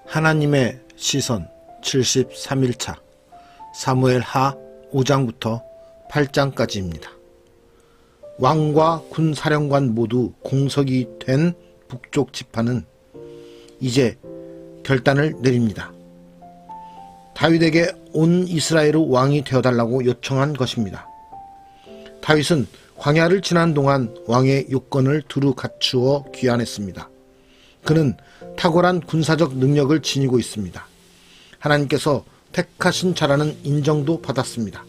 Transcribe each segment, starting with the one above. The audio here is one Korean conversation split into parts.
하나님의 시선 73일차 사무엘 하 5장부터 8장까지입니다. 왕과 군사령관 모두 공석이 된 북쪽 지파는 이제 결단을 내립니다. 다윗에게 온 이스라엘의 왕이 되어달라고 요청한 것입니다. 다윗은 광야를 지난 동안 왕의 요건을 두루 갖추어 귀환했습니다. 그는 탁월한 군사적 능력을 지니고 있습니다. 하나님께서 택하신 자라는 인정도 받았습니다.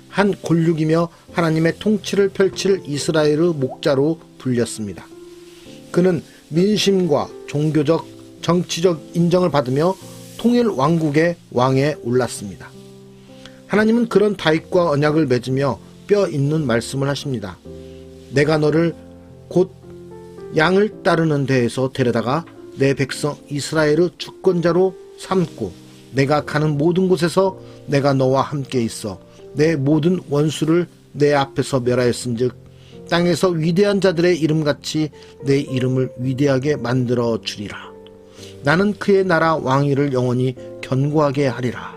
한 골육이며 하나님의 통치를 펼칠 이스라엘의 목자로 불렸습니다. 그는 민심과 종교적, 정치적 인정을 받으며 통일 왕국의 왕에 올랐습니다. 하나님은 그런 다윗과 언약을 맺으며 뼈 있는 말씀을 하십니다. 내가 너를 곧 양을 따르는 데에서 데려다가 내 백성 이스라엘의 주권자로 삼고 내가 가는 모든 곳에서 내가 너와 함께 있어 내 모든 원수를 내 앞에서 멸하였은즉 땅에서 위대한 자들의 이름같이 내 이름을 위대하게 만들어 주리라. 나는 그의 나라 왕위를 영원히 견고하게 하리라.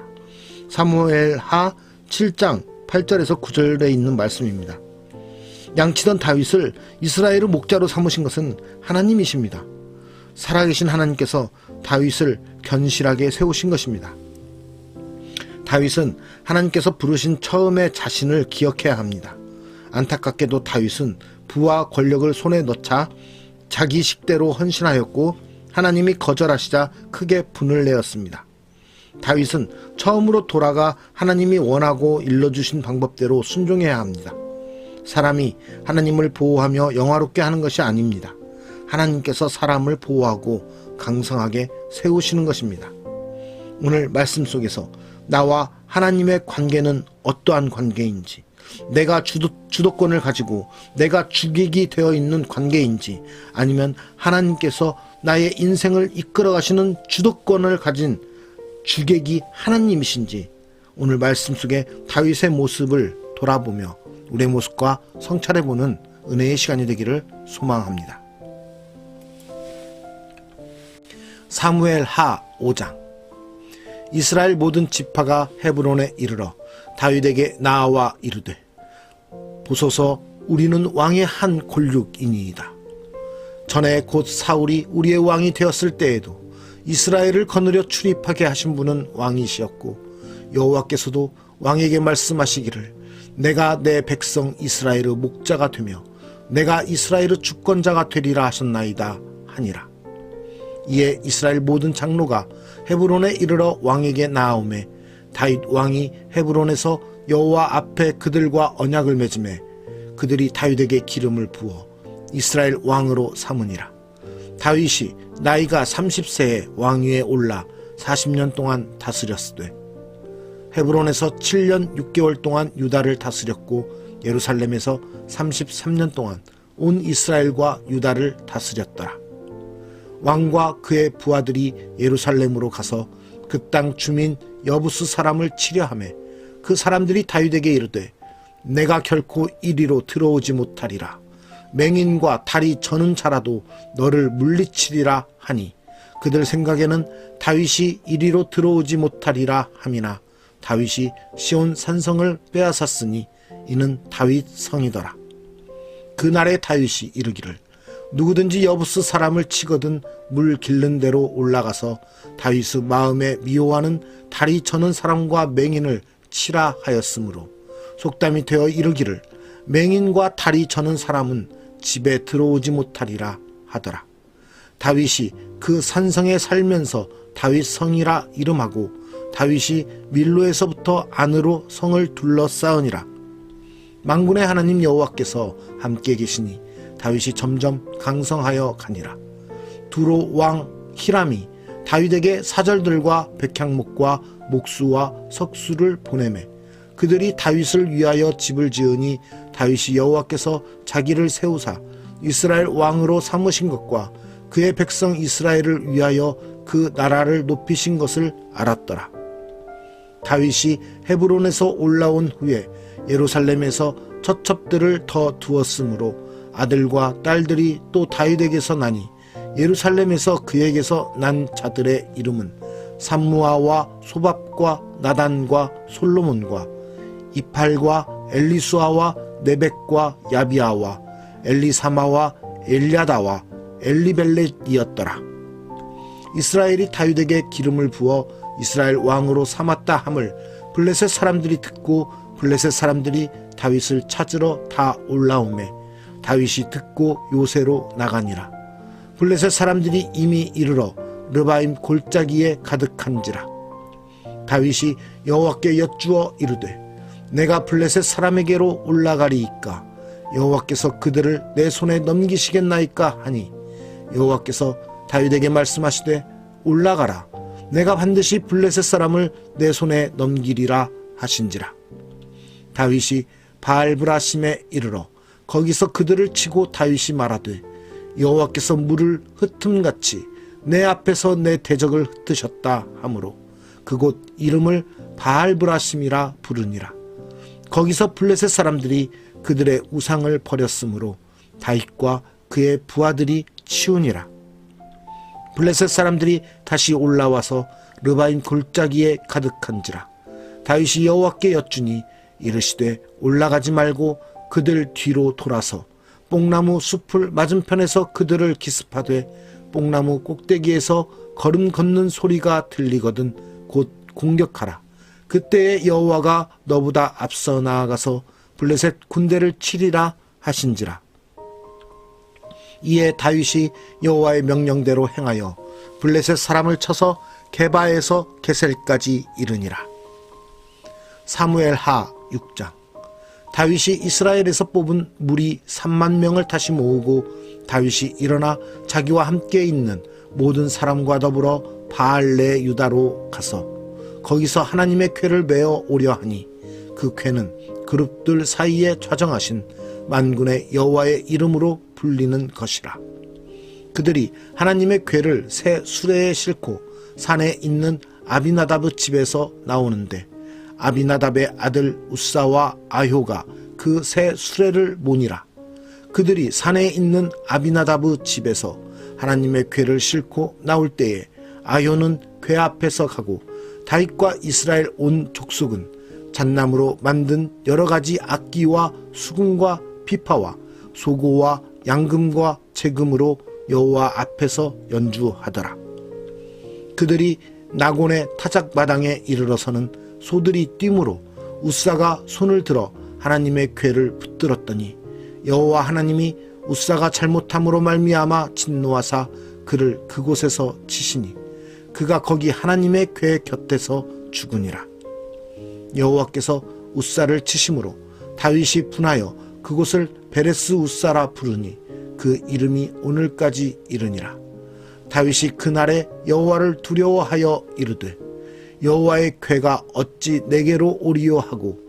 사무엘 하 7장 8절에서 9절에 있는 말씀입니다. 양치던 다윗을 이스라엘의 목자로 삼으신 것은 하나님이십니다. 살아계신 하나님께서 다윗을 견실하게 세우신 것입니다. 다윗은 하나님께서 부르신 처음의 자신을 기억해야 합니다. 안타깝게도 다윗은 부와 권력을 손에 넣자 자기 식대로 헌신하였고 하나님이 거절하시자 크게 분을 내었습니다. 다윗은 처음으로 돌아가 하나님이 원하고 일러주신 방법대로 순종해야 합니다. 사람이 하나님을 보호하며 영화롭게 하는 것이 아닙니다. 하나님께서 사람을 보호하고 강성하게 세우시는 것입니다. 오늘 말씀 속에서 나와 하나님의 관계는 어떠한 관계인지, 내가 주도권을 가지고 내가 주객이 되어 있는 관계인지, 아니면 하나님께서 나의 인생을 이끌어 가시는 주도권을 가진 주객이 하나님이신지, 오늘 말씀 속에 다윗의 모습을 돌아보며 우리의 모습과 성찰해보는 은혜의 시간이 되기를 소망합니다. 사무엘 하 5장. 이스라엘 모든 지파가 헤브론에 이르러 다윗에게 나아와 이르되 보소서 우리는 왕의 한 골육이니이다. 전에 곧 사울이 우리의 왕이 되었을 때에도 이스라엘을 거느려 출입하게 하신 분은 왕이시었고 여호와께서도 왕에게 말씀하시기를 내가 내 백성 이스라엘의 목자가 되며 내가 이스라엘의 주권자가 되리라 하셨나이다 하니라. 이에 이스라엘 모든 장로가 헤브론에 이르러 왕에게 나아오매 다윗 왕이 헤브론에서 여호와 앞에 그들과 언약을 맺음에 그들이 다윗에게 기름을 부어 이스라엘 왕으로 삼으니라. 다윗이 나이가 30세에 왕위에 올라 40년 동안 다스렸으되 헤브론에서 7년 6개월 동안 유다를 다스렸고 예루살렘에서 33년 동안 온 이스라엘과 유다를 다스렸더라. 왕과 그의 부하들이 예루살렘으로 가서 그 땅 주민 여부스 사람을 치려하며 그 사람들이 다윗에게 이르되 내가 결코 이리로 들어오지 못하리라. 맹인과 다리 저는 자라도 너를 물리치리라 하니 그들 생각에는 다윗이 이리로 들어오지 못하리라 함이나 다윗이 시온 산성을 빼앗았으니 이는 다윗 성이더라. 그날에 다윗이 이르기를 누구든지 여부스 사람을 치거든 물 길른 대로 올라가서 다윗의 마음에 미워하는 다리 저는 사람과 맹인을 치라 하였으므로 속담이 되어 이르기를 맹인과 다리 저는 사람은 집에 들어오지 못하리라 하더라. 다윗이 그 산성에 살면서 다윗 성이라 이름하고 다윗이 밀로에서부터 안으로 성을 둘러싸으니라. 만군의 하나님 여호와께서 함께 계시니 다윗이 점점 강성하여 가니라. 두로 왕 히람이 다윗에게 사절들과 백향목과 목수와 석수를 보내매 그들이 다윗을 위하여 집을 지으니 다윗이 여호와께서 자기를 세우사 이스라엘 왕으로 삼으신 것과 그의 백성 이스라엘을 위하여 그 나라를 높이신 것을 알았더라. 다윗이 헤브론에서 올라온 후에 예루살렘에서 처첩들을 더 두었으므로 아들과 딸들이 또 다윗에게서 나니 예루살렘에서 그에게서 난 자들의 이름은 삼무아와 소밥과 나단과 솔로몬과 이팔과 엘리수아와 네벡과 야비아와 엘리사마와 엘야다와 엘리벨렛이었더라. 이스라엘이 다윗에게 기름을 부어 이스라엘 왕으로 삼았다 함을 블레셋 사람들이 듣고 블레셋 사람들이 다윗을 찾으러 다 올라오매 다윗이 듣고 요새로 나가니라. 블레셋 사람들이 이미 이르러 르바임 골짜기에 가득한지라. 다윗이 여호와께 여쭈어 이르되 내가 블레셋 사람에게로 올라가리이까 여호와께서 그들을 내 손에 넘기시겠나이까 하니 여호와께서 다윗에게 말씀하시되 올라가라 내가 반드시 블레셋 사람을 내 손에 넘기리라 하신지라. 다윗이 바알브라심에 이르러 거기서 그들을 치고 다윗이 말하되 여호와께서 물을 흩음같이 내 앞에서 내 대적을 흩으셨다 하므로 그곳 이름을 바알브라심이라 부르니라. 거기서 블레셋 사람들이 그들의 우상을 버렸으므로 다윗과 그의 부하들이 치우니라. 블레셋 사람들이 다시 올라와서 르바임 골짜기에 가득한지라. 다윗이 여호와께 여쭈니 이르시되 올라가지 말고 그들 뒤로 돌아서 뽕나무 숲을 맞은편에서 그들을 기습하되 뽕나무 꼭대기에서 걸음 걷는 소리가 들리거든 곧 공격하라. 그때에 여호와가 너보다 앞서 나아가서 블레셋 군대를 치리라 하신지라. 이에 다윗이 여호와의 명령대로 행하여 블레셋 사람을 쳐서 게바에서 게셀까지 이르니라. 사무엘하 6장. 다윗이 이스라엘에서 뽑은 무리 3만 명을 다시 모으고 다윗이 일어나 자기와 함께 있는 모든 사람과 더불어 바알레 유다로 가서 거기서 하나님의 궤를 메어 오려 하니 그 궤는 그룹들 사이에 좌정하신 만군의 여호와의 이름으로 불리는 것이라. 그들이 하나님의 궤를 새 수레에 싣고 산에 있는 아비나답의 집에서 나오는데 아비나답의 아들 우사와 아효가 그 새 수레를 모니라. 그들이 산에 있는 아비나답의 집에서 하나님의 궤를 싣고 나올 때에 아효는 궤 앞에서 가고 다윗과 이스라엘 온 족속은 잣나무로 만든 여러 가지 악기와 수금과 피파와 소고와 양금과 재금으로 여호와 앞에서 연주하더라. 그들이 나곤의 타작마당에 이르러서는 소들이 뛰므로 우사가 손을 들어 하나님의 궤를 붙들었더니 여호와 하나님이 우사가 잘못함으로 말미암아 진노하사 그를 그곳에서 치시니 그가 거기 하나님의 궤 곁에서 죽으니라. 여호와께서 우사를 치심으로 다윗이 분하여 그곳을 베레스 우사라 부르니 그 이름이 오늘까지 이르니라. 다윗이 그날에 여호와를 두려워하여 이르되 여호와의 궤가 어찌 내게로 오리요 하고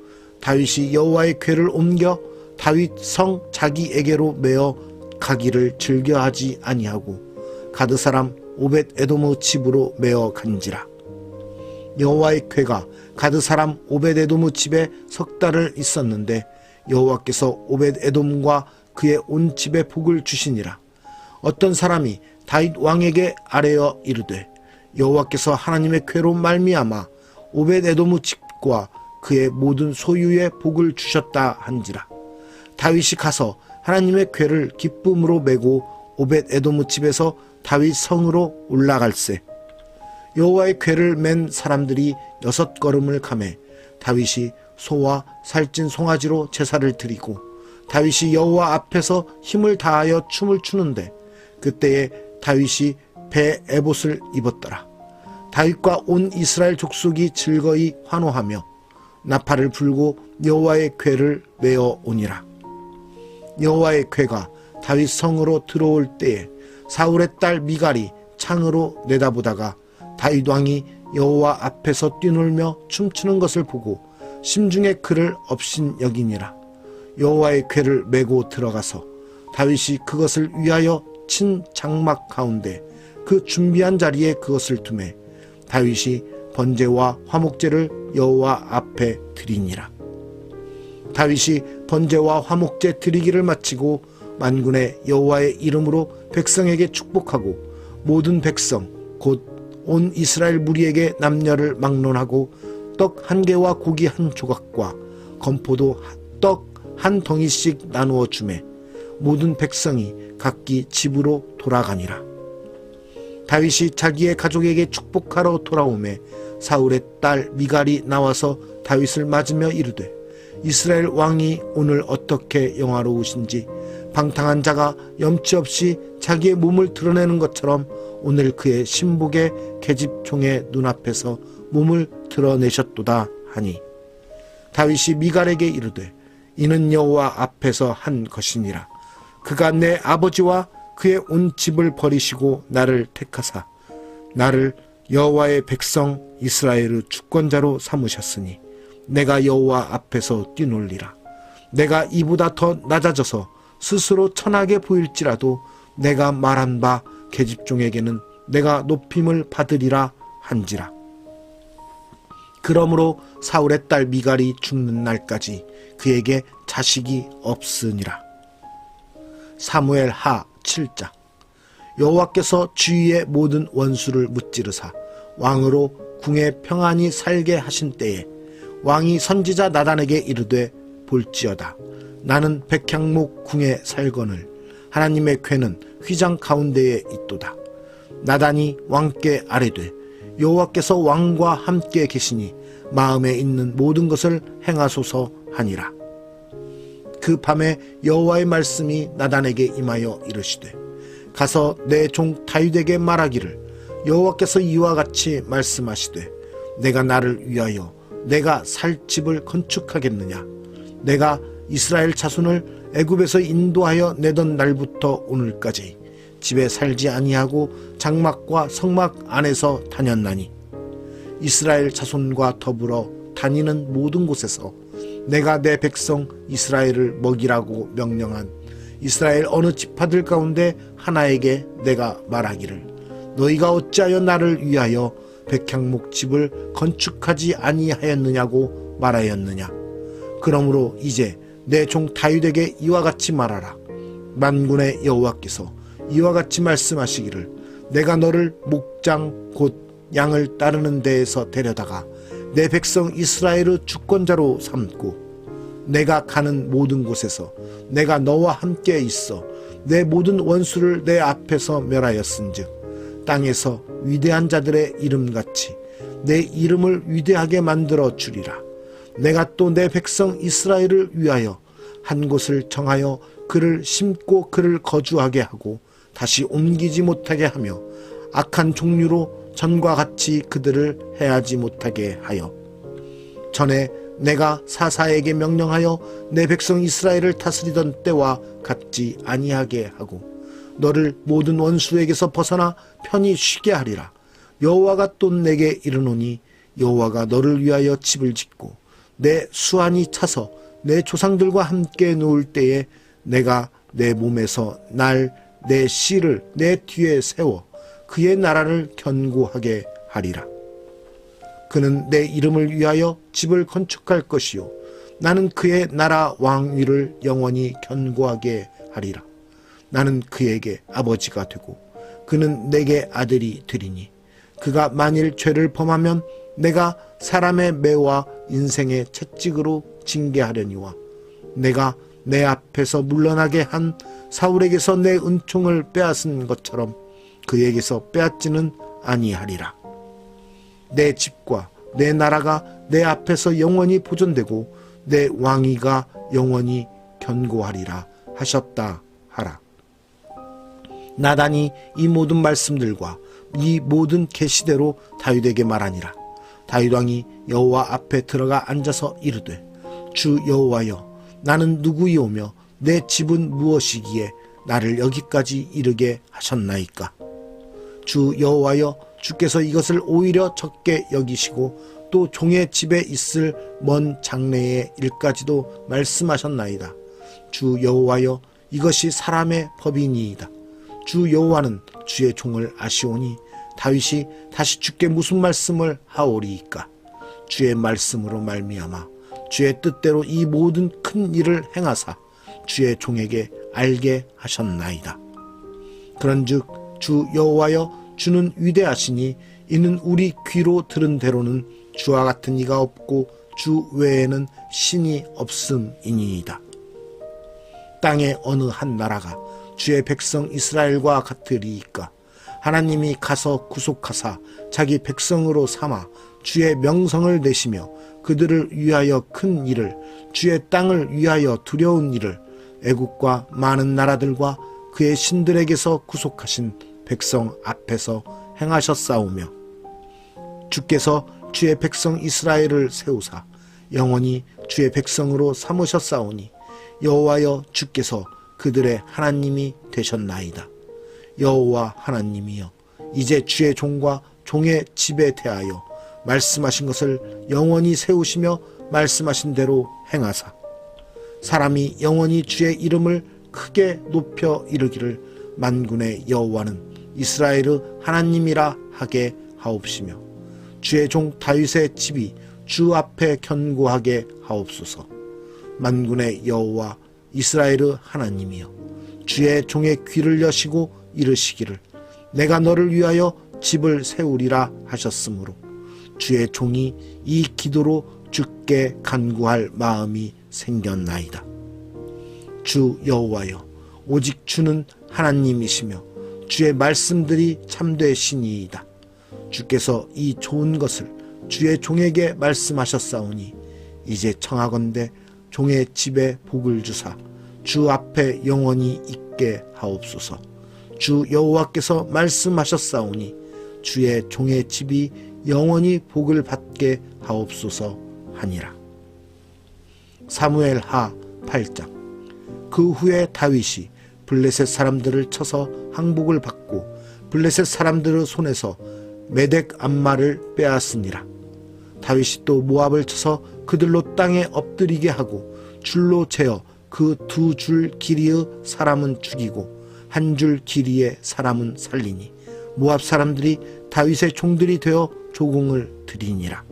다윗이 여호와의 궤를 옮겨 다윗 성 자기에게로 메어 가기를 즐겨하지 아니하고 가드 사람 오벳 에돔의 집으로 메어 간지라. 여호와의 궤가 가드 사람 오벳 에돔의 집에 석 달을 있었는데 여호와께서 오벳 에돔과 그의 온 집에 복을 주시니라. 어떤 사람이 다윗 왕에게 아뢰어 이르되 여호와께서 하나님의 궤로 말미암아 오벳 에돔의 집과 그의 모든 소유에 복을 주셨다 한지라. 다윗이 가서 하나님의 궤를 기쁨으로 메고 오벳 에돔의 집에서 다윗 성으로 올라갈새 여호와의 궤를 맨 사람들이 6걸음을 가매 다윗이 소와 살찐 송아지로 제사를 드리고 다윗이 여호와 앞에서 힘을 다하여 춤을 추는데 그때에 다윗이 배 에봇을 입었더라. 다윗과 온 이스라엘 족속이 즐거이 환호하며 나팔을 불고 여호와의 궤를 메어 오니라. 여호와의 궤가 다윗 성으로 들어올 때에 사울의 딸 미갈이 창으로 내다보다가 다윗 왕이 여호와 앞에서 뛰놀며 춤추는 것을 보고 심중에 그를 업신여기니라. 여호와의 궤를 메고 들어가서 다윗이 그것을 위하여 친 장막 가운데 그 준비한 자리에 그것을 두매 다윗이 번제와 화목제를 여호와 앞에 드리니라. 다윗이 번제와 화목제 드리기를 마치고 만군의 여호와의 이름으로 백성에게 축복하고 모든 백성 곧 온 이스라엘 무리에게 남녀를 막론하고 떡 한 개와 고기 한 조각과 건포도 떡 한 덩이씩 나누어 주매 모든 백성이 각기 집으로 돌아가니라. 다윗이 자기의 가족에게 축복하러 돌아오매 사울의 딸 미갈이 나와서 다윗을 맞으며 이르되 이스라엘 왕이 오늘 어떻게 영화로우신지 방탕한 자가 염치 없이 자기의 몸을 드러내는 것처럼 오늘 그의 신복의 계집종의 눈앞에서 몸을 드러내셨도다 하니 다윗이 미갈에게 이르되 이는 여호와 앞에서 한 것이니라. 그가 내 아버지와 그의 온 집을 버리시고 나를 택하사 나를 여호와의 백성 이스라엘의 주권자로 삼으셨으니 내가 여호와 앞에서 뛰놀리라. 내가 이보다 더 낮아져서 스스로 천하게 보일지라도 내가 말한 바 계집종에게는 내가 높임을 받으리라 한지라. 그러므로 사울의 딸 미갈이 죽는 날까지 그에게 자식이 없으니라. 사무엘 하 7장. 여호와께서 주위의 모든 원수를 무찌르사 왕으로 궁에 평안히 살게 하신 때에 왕이 선지자 나단에게 이르되 볼지어다 나는 백향목 궁에 살거늘 하나님의 궤는 휘장 가운데에 있도다. 나단이 왕께 아뢰되 여호와께서 왕과 함께 계시니 마음에 있는 모든 것을 행하소서 하니라. 그 밤에 여호와의 말씀이 나단에게 임하여 이르시되 가서 내 종 다윗에게 말하기를 여호와께서 이와 같이 말씀하시되 내가 나를 위하여 내가 살 집을 건축하겠느냐. 내가 이스라엘 자손을 애굽에서 인도하여 내던 날부터 오늘까지 집에 살지 아니하고 장막과 성막 안에서 다녔나니 이스라엘 자손과 더불어 다니는 모든 곳에서 내가 내 백성 이스라엘을 먹이라고 명령한 이스라엘 어느 지파들 가운데 하나에게 내가 말하기를 너희가 어찌하여 나를 위하여 백향목 집을 건축하지 아니하였느냐고 말하였느냐. 그러므로 이제 내 종 다윗에게 이와 같이 말하라. 만군의 여호와께서 이와 같이 말씀하시기를 내가 너를 목장 곧 양을 따르는 데에서 데려다가 내 백성 이스라엘의 주권자로 삼고 내가 가는 모든 곳에서 내가 너와 함께 있어 내 모든 원수를 내 앞에서 멸하였은즉 땅에서 위대한 자들의 이름같이 내 이름을 위대하게 만들어 주리라. 내가 또 내 백성 이스라엘을 위하여 한 곳을 정하여 그를 심고 그를 거주하게 하고 다시 옮기지 못하게 하며 악한 종류로 전과 같이 그들을 해하지 못하게 하여 전에 내가 사사에게 명령하여 내 백성 이스라엘을 다스리던 때와 같지 아니하게 하고 너를 모든 원수에게서 벗어나 편히 쉬게 하리라. 여호와가 또 내게 이르노니 여호와가 너를 위하여 집을 짓고 내 수완이 차서 내 조상들과 함께 누울 때에 내가 내 몸에서 내 씨를 내 뒤에 세워 그의 나라를 견고하게 하리라. 그는 내 이름을 위하여 집을 건축할 것이요 나는 그의 나라 왕위를 영원히 견고하게 하리라. 나는 그에게 아버지가 되고 그는 내게 아들이 되리니 그가 만일 죄를 범하면 내가 사람의 매와 인생의 채찍으로 징계하려니와 내가 내 앞에서 물러나게 한 사울에게서 내 은총을 빼앗은 것처럼 그에게서 빼앗지는 아니하리라. 내 집과 내 나라가 내 앞에서 영원히 보존되고 내 왕위가 영원히 견고하리라 하셨다 하라. 나단이 이 모든 말씀들과 이 모든 계시대로 다윗에게 말하니라. 다윗 왕이 여호와 앞에 들어가 앉아서 이르되 주 여호와여 나는 누구이오며 내 집은 무엇이기에 나를 여기까지 이르게 하셨나이까. 주 여호와여 주께서 이것을 오히려 적게 여기시고 또 종의 집에 있을 먼 장래의 일까지도 말씀하셨나이다. 주 여호와여 이것이 사람의 법이니이다. 주 여호와는 주의 종을 아시오니 다윗이 다시 주께 무슨 말씀을 하오리이까. 주의 말씀으로 말미암아 주의 뜻대로 이 모든 큰 일을 행하사 주의 종에게 알게 하셨나이다. 그런즉 주 여호와여, 주는 위대하시니 이는 우리 귀로 들은 대로는 주와 같은 이가 없고 주 외에는 신이 없음이니이다. 땅의 어느 한 나라가 주의 백성 이스라엘과 같으리이까? 하나님이 가서 구속하사 자기 백성으로 삼아 주의 명성을 내시며 그들을 위하여 큰 일을, 주의 땅을 위하여 두려운 일을 애국과 많은 나라들과 그의 신들에게서 구속하신 백성 앞에서 행하셨사오며, 주께서 주의 백성 이스라엘을 세우사 영원히 주의 백성으로 삼으셨사오니 여호와여, 주께서 그들의 하나님이 되셨나이다. 여호와 하나님이여, 이제 주의 종과 종의 집에 대하여 말씀하신 것을 영원히 세우시며 말씀하신 대로 행하사 사람이 영원히 주의 이름을 크게 높여 이르기를 만군의 여호와는 이스라엘의 하나님이라 하게 하옵시며, 주의 종 다윗의 집이 주 앞에 견고하게 하옵소서. 만군의 여호와 이스라엘의 하나님이여, 주의 종의 귀를 여시고 이르시기를 내가 너를 위하여 집을 세우리라 하셨으므로 주의 종이 이 기도로 주께 간구할 마음이 생겼나이다. 주 여호와여, 오직 주는 하나님이시며 주의 말씀들이 참되시니이다. 주께서 이 좋은 것을 주의 종에게 말씀하셨사오니 이제 청하건대 종의 집에 복을 주사 주 앞에 영원히 있게 하옵소서. 주 여호와께서 말씀하셨사오니 주의 종의 집이 영원히 복을 받게 하옵소서 하니라. 사무엘하 8장. 그 후에 다윗이 블레셋 사람들을 쳐서 항복을 받고 블레셋 사람들의 손에서 메덱 암마를 빼앗으니라. 다윗이 또 모압을 쳐서 그들로 땅에 엎드리게 하고 줄로 재어 그 2줄 길이의 사람은 죽이고 1줄 길이의 사람은 살리니 모압 사람들이 다윗의 종들이 되어 조공을 드리니라.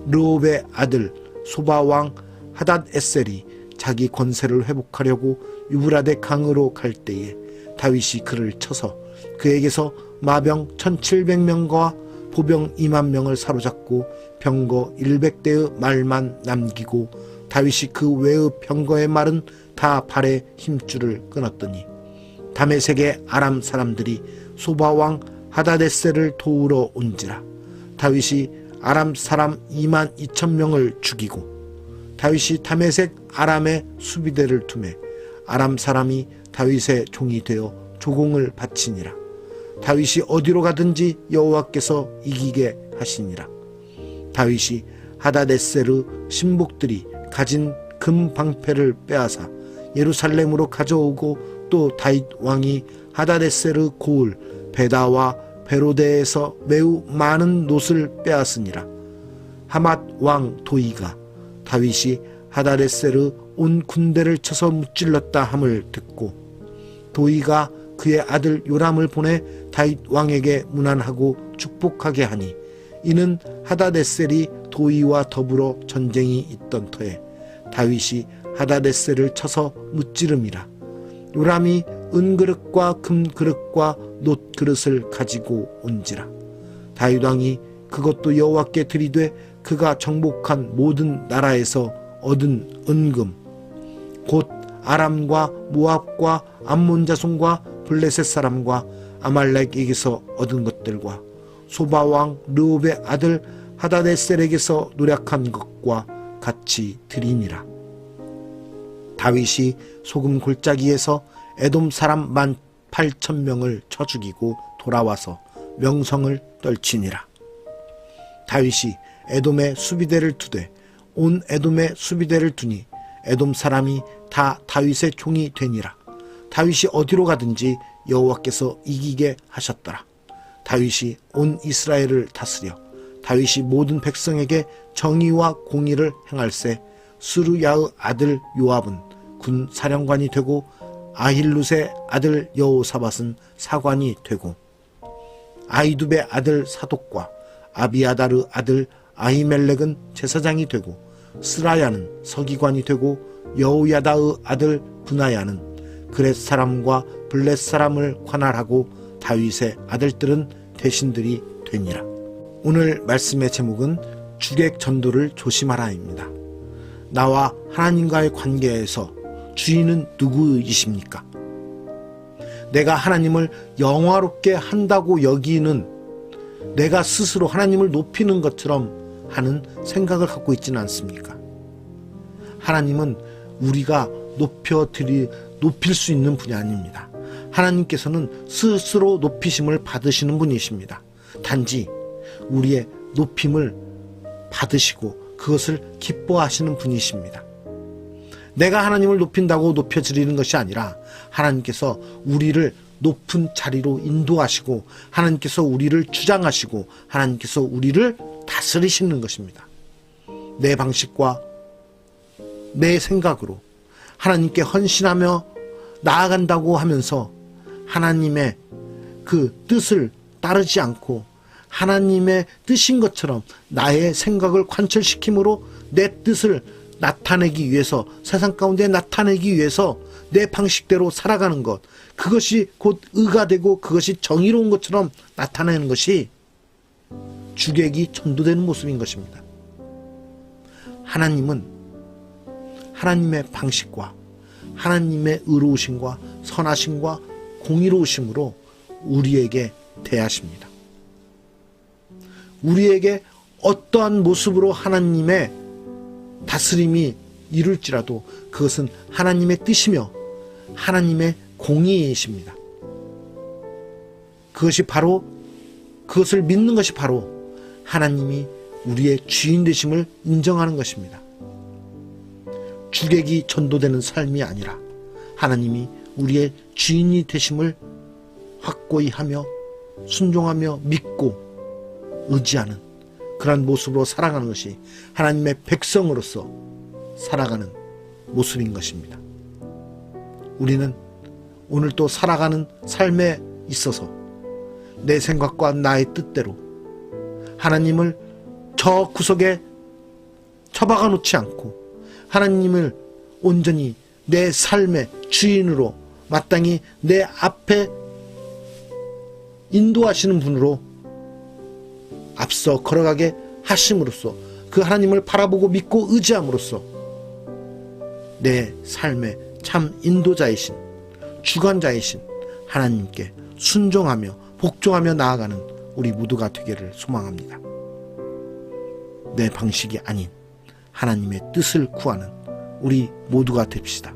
르홉의 아들 소바왕 하닷에셀이 자기 권세를 회복하려고 유브라데 강으로 갈 때에 다윗이 그를 쳐서 그에게서 마병 1700명과 보병 20000명을 사로잡고 병거 100대의 말만 남기고 다윗이 그 외의 병거의 말은 다 발에 힘줄을 끊었더니 다메섹의 아람 사람들이 소바왕 하닷에셀을 도우러 온지라. 다윗이 아람 사람 22,000명을 죽이고 다윗이 다메섹 아람의 수비대를 두매 아람 사람이 다윗의 종이 되어 조공을 바치니라. 다윗이 어디로 가든지 여호와께서 이기게 하시니라. 다윗이 하닷에셀의 신복들이 가진 금 방패를 빼앗아 예루살렘으로 가져오고 또 다윗 왕이 하닷에셀의 고을 베다와 베로데에서 매우 많은 놋을 빼앗으니라. 하맛 왕 도이가 다윗이 하닷에셀의 온 군대를 쳐서 무찔렀다 함을 듣고 도이가 그의 아들 요람을 보내 다윗 왕에게 문안하고 축복하게 하니 이는 하닷에셀이 도이와 더불어 전쟁이 있던 터에 다윗이 하닷에셀을 쳐서 무찌름이라. 요람이 은그릇과 금그릇과 놋그릇을 가지고 온지라. 다윗 왕이 그것도 여호와께 드리되 그가 정복한 모든 나라에서 얻은 은금 곧 아람과 모압과 암몬 자손과 블레셋 사람과 아말렉에게서 얻은 것들과 소바왕 르홉의 아들 하닷에셀에게서 노력한 것과 같이 드리니라. 다윗이 소금 골짜기에서 에돔 사람 18,000명을 쳐 죽이고 돌아와서 명성을 떨치니라. 다윗이 에돔의 수비대를 두되 온 에돔의 수비대를 두니 에돔 사람이 다 다윗의 종이 되니라. 다윗이 어디로 가든지 여호와께서 이기게 하셨더라. 다윗이 온 이스라엘을 다스려 다윗이 모든 백성에게 정의와 공의를 행할세 스루야의 아들 요압은 군 사령관이 되고 아힐룻의 아들 여호사밧은 사관이 되고 아이두베의 아들 사독과 아비아달의 아들 아히멜렉은 제사장이 되고 스라야는 서기관이 되고 여호야다의 아들 분하야는 그렛 사람과 블렛 사람을 관할하고 다윗의 아들들은 대신들이 되니라. 오늘 말씀의 제목은 주객 전도를 조심하라입니다. 나와 하나님과의 관계에서 주인은 누구이십니까? 내가 하나님을 영화롭게 한다고 여기는, 내가 스스로 하나님을 높이는 것처럼 하는 생각을 갖고 있지는 않습니까? 하나님은 우리가 높일 수 있는 분이 아닙니다. 하나님께서는 스스로 높이심을 받으시는 분이십니다. 단지 우리의 높임을 받으시고 그것을 기뻐하시는 분이십니다. 내가 하나님을 높인다고 높여드리는 것이 아니라 하나님께서 우리를 높은 자리로 인도하시고 하나님께서 우리를 주장하시고 하나님께서 우리를 다스리시는 것입니다. 내 방식과 내 생각으로 하나님께 헌신하며 나아간다고 하면서 하나님의 그 뜻을 따르지 않고 하나님의 뜻인 것처럼 나의 생각을 관철시킴으로 내 뜻을 나타내기 위해서, 세상 가운데 나타내기 위해서 내 방식대로 살아가는 것, 그것이 곧 의가 되고 그것이 정의로운 것처럼 나타내는 것이 주객이 전도되는 모습인 것입니다. 하나님은 하나님의 방식과 하나님의 의로우심과 선하심과 공의로우심으로 우리에게 대하십니다. 우리에게 어떠한 모습으로 하나님의 다스림이 이룰지라도 그것은 하나님의 뜻이며 하나님의 공의이십니다. 그것을 믿는 것이 바로 하나님이 우리의 주인 되심을 인정하는 것입니다. 주객이 전도되는 삶이 아니라 하나님이 우리의 주인이 되심을 확고히 하며 순종하며 믿고 의지하는 그러한 모습으로 살아가는 것이 하나님의 백성으로서 살아가는 모습인 것입니다. 우리는 오늘 또 살아가는 삶에 있어서 내 생각과 나의 뜻대로 하나님을 저 구석에 처박아 놓지 않고 하나님을 온전히 내 삶의 주인으로 마땅히 내 앞에 인도하시는 분으로 앞서 걸어가게 하심으로써 그 하나님을 바라보고 믿고 의지함으로써 내 삶의 참 인도자이신 주관자이신 하나님께 순종하며 복종하며 나아가는 우리 모두가 되기를 소망합니다. 내 방식이 아닌 하나님의 뜻을 구하는 우리 모두가 됩시다.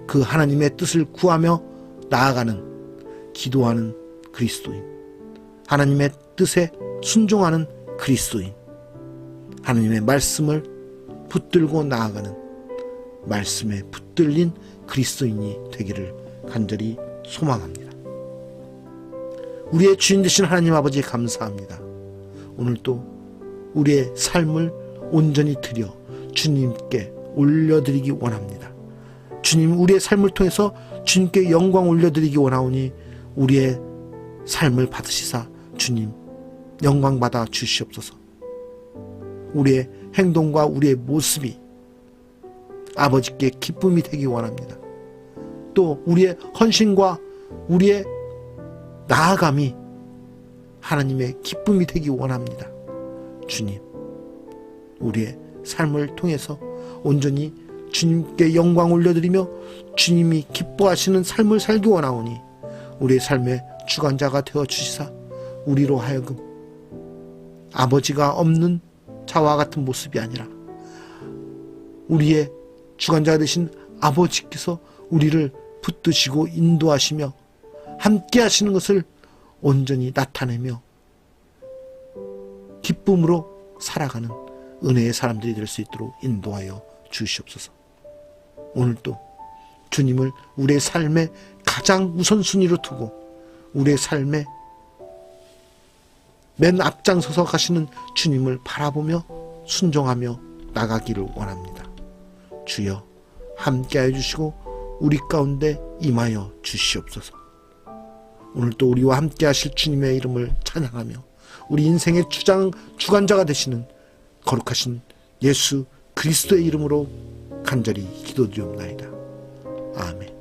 그 하나님의 뜻을 구하며 나아가는 기도하는 그리스도인, 하나님의 뜻에 순종하는 그리스도인, 하나님의 말씀을 붙들고 나아가는 말씀에 붙들린 그리스도인이 되기를 간절히 소망합니다. 우리의 주인 되신 하나님 아버지 감사합니다. 오늘도 우리의 삶을 온전히 드려 주님께 올려드리기 원합니다. 주님, 우리의 삶을 통해서 주님께 영광 올려드리기 원하오니 우리의 삶을 받으시사 주님 영광 받아 주시옵소서. 우리의 행동과 우리의 모습이 아버지께 기쁨이 되기 원합니다. 또 우리의 헌신과 우리의 나아감이 하나님의 기쁨이 되기 원합니다. 주님, 우리의 삶을 통해서 온전히 주님께 영광 올려드리며 주님이 기뻐하시는 삶을 살기 원하오니 우리의 삶의 주관자가 되어 주시사 우리로 하여금 아버지가 없는 자와 같은 모습이 아니라 우리의 주관자가 되신 아버지께서 우리를 붙드시고 인도하시며 함께 하시는 것을 온전히 나타내며 기쁨으로 살아가는 은혜의 사람들이 될 수 있도록 인도하여 주시옵소서. 오늘도 주님을 우리의 삶의 가장 우선순위로 두고 우리의 삶의 맨 앞장서서 가시는 주님을 바라보며 순종하며 나가기를 원합니다. 주여 함께하여 주시고 우리 가운데 임하여 주시옵소서. 오늘도 우리와 함께하실 주님의 이름을 찬양하며 우리 인생의 주관자가 되시는 거룩하신 예수 그리스도의 이름으로 간절히 기도드리옵나이다. 아멘.